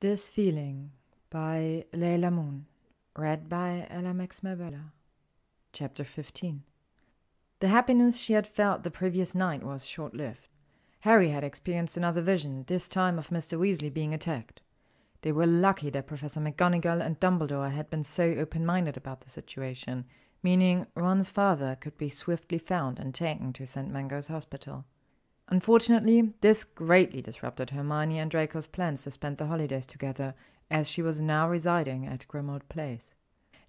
This Feeling by LeilahMoon. Read by Ella Maxmabella. Chapter 15. The happiness she had felt the previous night was short-lived. Harry had experienced another vision, this time of Mr. Weasley being attacked. They were lucky that Professor McGonagall and Dumbledore had been so open-minded about the situation, meaning Ron's father could be swiftly found and taken to St. Mungo's Hospital. Unfortunately, this greatly disrupted Hermione and Draco's plans to spend the holidays together, as she was now residing at Grimmauld Place.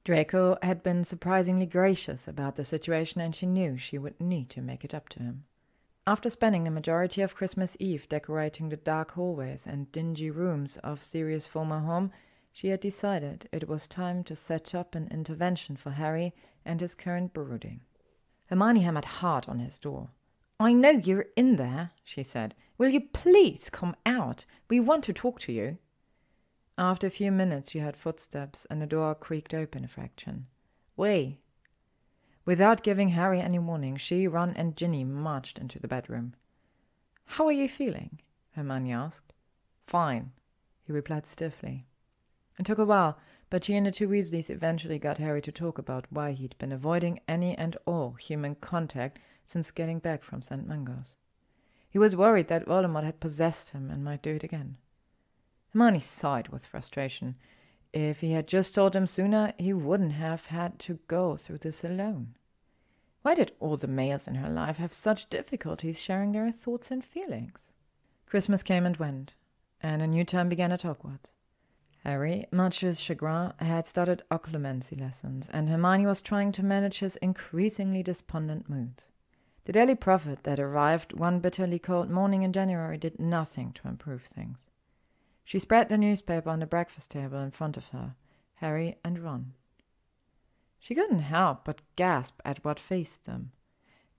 Draco had been surprisingly gracious about the situation, and she knew she would need to make it up to him. After spending the majority of Christmas Eve decorating the dark hallways and dingy rooms of Sirius' former home, she had decided it was time to set up an intervention for Harry and his current brooding. Hermione hammered hard on his door. "I know you're in there," she said. "Will you please come out? We want to talk to you." After a few minutes she heard footsteps and the door creaked open a fraction. "Way." Without giving Harry any warning, she, Ron and Ginny marched into the bedroom. "How are you feeling?" Hermione asked. "Fine," he replied stiffly. It took a while, but she and the two Weasleys eventually got Harry to talk about why he'd been avoiding any and all human contact since getting back from St. Mungo's. He was worried that Voldemort had possessed him and might do it again. Hermione sighed with frustration. If he had just told him sooner, he wouldn't have had to go through this alone. Why did all the males in her life have such difficulties sharing their thoughts and feelings? Christmas came and went, and a new term began at Hogwarts. Harry, much to his chagrin, had started occlumency lessons, and Hermione was trying to manage his increasingly despondent moods. The Daily Prophet that arrived one bitterly cold morning in January did nothing to improve things. She spread the newspaper on the breakfast table in front of her, Harry and Ron. She couldn't help but gasp at what faced them.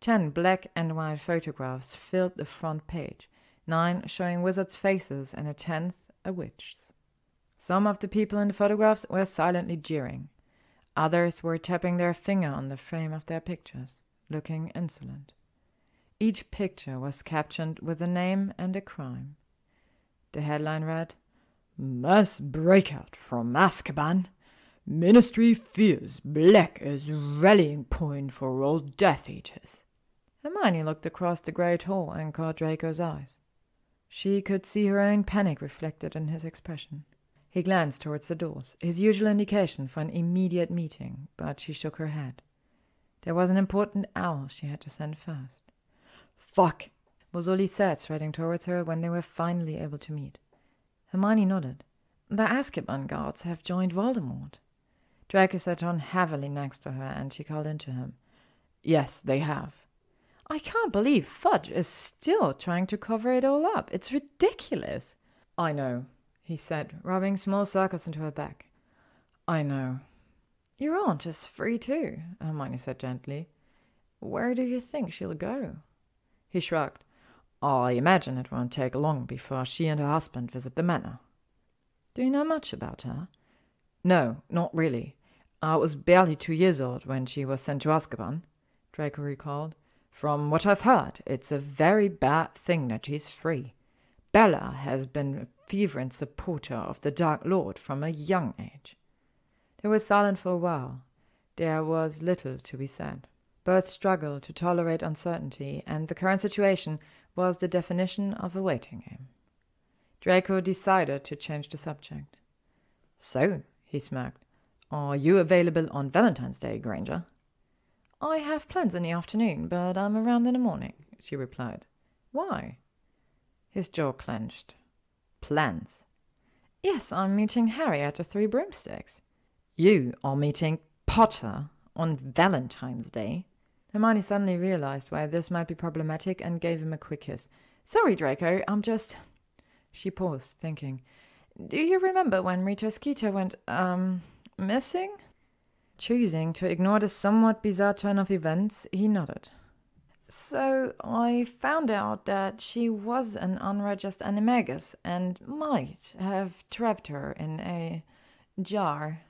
10 black and white photographs filled the front page, 9 showing wizards' faces and a 10th a witch's. Some of the people in the photographs were silently jeering. Others were tapping their finger on the frame of their pictures, looking insolent. Each picture was captioned with a name and a crime. The headline read, "Mass Breakout from Azkaban. Ministry fears Black is rallying point for all Death Eaters." Hermione looked across the great hall and caught Draco's eyes. She could see her own panic reflected in his expression. He glanced towards the doors, his usual indication for an immediate meeting, but she shook her head. There was an important owl she had to send first. "Fuck," was all he said, striding towards her when they were finally able to meet. Hermione nodded. "The Azkaban guards have joined Voldemort." Draco sat on heavily next to her, and she called into him. "Yes, they have." "I can't believe Fudge is still trying to cover it all up. It's ridiculous." "I know," he said, rubbing small circles into her back. "I know." "Your aunt is free too," Hermione said gently. "Where do you think she'll go?" He shrugged. "I imagine it won't take long before she and her husband visit the manor." "Do you know much about her?" "No, not really. I was barely 2 years old when she was sent to Azkaban," Draco recalled. "From what I've heard, it's a very bad thing that she's free. Bella has been a fervent supporter of the Dark Lord from a young age." They were silent for a while. There was little to be said. Both struggled to tolerate uncertainty, and the current situation was the definition of a waiting game. Draco decided to change the subject. "So," he smirked, "are you available on Valentine's Day, Granger?" "I have plans in the afternoon, but I'm around in the morning," she replied. "Why?" His jaw clenched. "Plans?" "Yes, I'm meeting Harry at the Three Broomsticks." "You are meeting Potter on Valentine's Day?" Hermione suddenly realized why this might be problematic and gave him a quick kiss. "Sorry, Draco, I'm just—" She paused, thinking. "Do you remember when Rita Skeeter went, missing?" Choosing to ignore the somewhat bizarre turn of events, he nodded. "So I found out that she was an unregistered animagus and might have trapped her in a jar."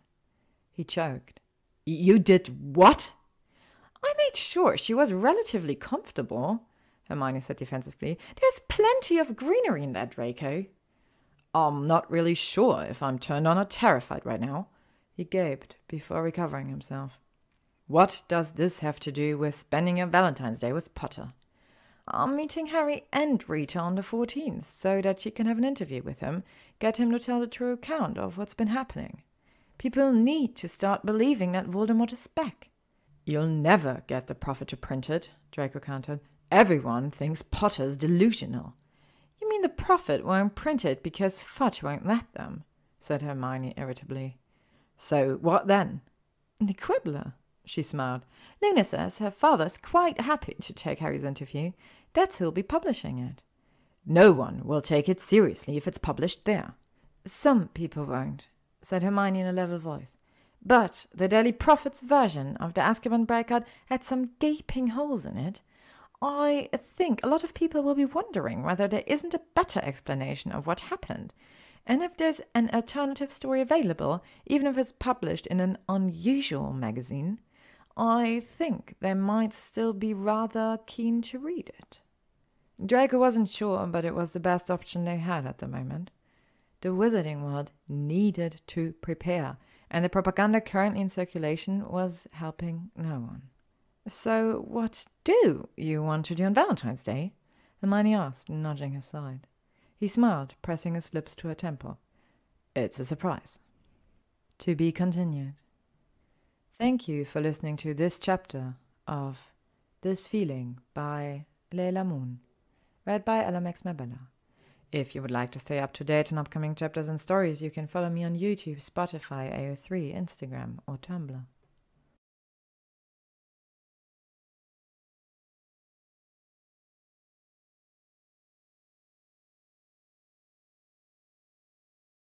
He choked. "You did what?" "I made sure she was relatively comfortable," Hermione said defensively. "There's plenty of greenery in that, Draco." I'm not really sure if I'm turned on or terrified right now, he gaped before recovering himself. What does this have to do with spending a Valentine's Day with Potter? I'm meeting Harry and Rita on the 14th, so that she can have an interview with him, get him to tell the true account of what's been happening. People need to start believing that Voldemort is back. You'll never get the Prophet to print it, Draco countered. Everyone thinks Potter's delusional. You mean the Prophet won't print it because Fudge won't let them, said Hermione irritably. So what then? The Quibbler, she smiled. Luna says her father's quite happy to take Harry's interview. That's who'll be publishing it. No one will take it seriously if it's published there. Some people won't, said Hermione in a level voice. But the Daily Prophet's version of the Azkaban breakout had some gaping holes in it. I think a lot of people will be wondering whether there isn't a better explanation of what happened. And if there's an alternative story available, even if it's published in an unusual magazine, I think they might still be rather keen to read it. Draco wasn't sure, but it was the best option they had at the moment. The wizarding world needed to prepare, and the propaganda currently in circulation was helping no one. So what do you want to do on Valentine's Day? Hermione asked, nudging aside. He smiled, pressing his lips to her temple. It's a surprise. To be continued. Thank you for listening to this chapter of This Feeling by LeilahMoon, read by LeilahMoon. If you would like to stay up to date on upcoming chapters and stories, you can follow me on YouTube, Spotify, AO3, Instagram, or Tumblr.